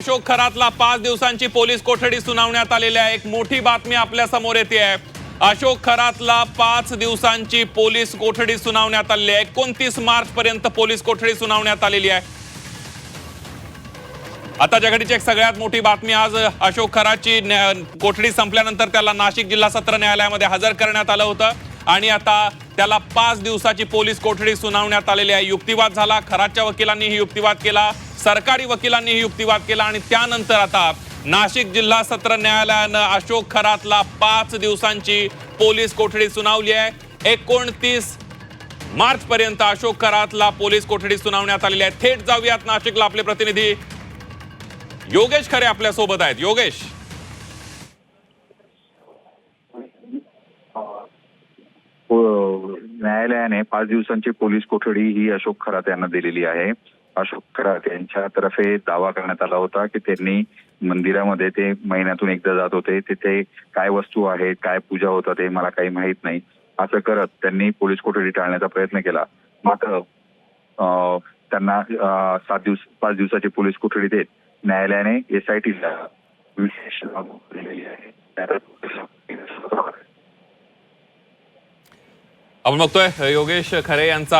अशोक खरातला 5 दिवसांची पोलीस कोठडी सुनावण्यात आलेली आहे। एक मोठी बातमी आपल्या समोर येते आहे। अशोक खरातला 5 दिवसांची पोलीस कोठडी सुनावण्यात आलेली आहे। 29 मार्च पर्यंत पोलीस कोठडी सुनावण्यात आलेली आहे। आता जगाची एक सगळ्यात मोठी बातमी, आज अशोक खरातची कोठडी संपल्यानंतर त्याला नाशिक जिल्हा सत्र न्यायालयामध्ये हजर करण्यात आलं होतं आणि आता त्याला 5 दिवसाची पोलीस कोठडी सुनावण्यात आलेली आहे। युक्तिवाद झाला, खरातच्या वकिलांनी ही युक्तिवाद केला, सरकारी वकिलांनी ही युक्तिवाद केला आणि त्यानंतर आता नाशिक जिल्हा सत्र न्यायालयानं अशोक खरातला 5 दिवसांची पोलीस कोठडी सुनावली आहे। 29 मार्च पर्यंत अशोक खरातला पोलीस कोठडी सुनावण्यात आलेली आहे। थेट जाऊयात नाशिकला, आपले प्रतिनिधी योगेश खरे आपल्या सोबत आहेत। योगेश, न्यायालयाने 5 दिवसांची पोलीस कोठडी ही अशोक खरात यांना दिलेली आहे। अशोक खरात यांच्यातर्फे दावा करण्यात आला होता की त्यांनी मंदिरामध्ये ते महिन्यातून एकदा जात होते, तिथे काय वस्तू आहेत, काय पूजा होतात ते मला काही माहित नाही, असं करत त्यांनी पोलीस कोठडी टाळण्याचा प्रयत्न केला। मात्र त्यांना 5 दिवसाची पोलीस कोठडी देत न्यायालयाने SITला विशेष दिलेली आहे। आपण बघतोय योगेश खरे यांचा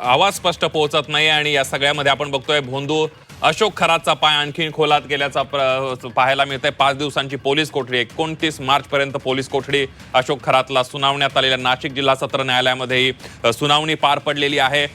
आवाज स्पष्ट पोहोचत नाही आणि या सगळ्यामध्ये आपण बघतोय भोंदू अशोक खरातचा पाय आणखी खोलात गेल्याचा पाहायला मिळतंय। 5 दिवसांची पोलीस कोठडी, 29 मार्च पर्यंत पोलीस कोठडी अशोक खरातला सुनावण्यात आलेल्या नाशिक जिल्हा सत्र न्यायालयामध्ये ही सुनावणी पार पडलेली आहे।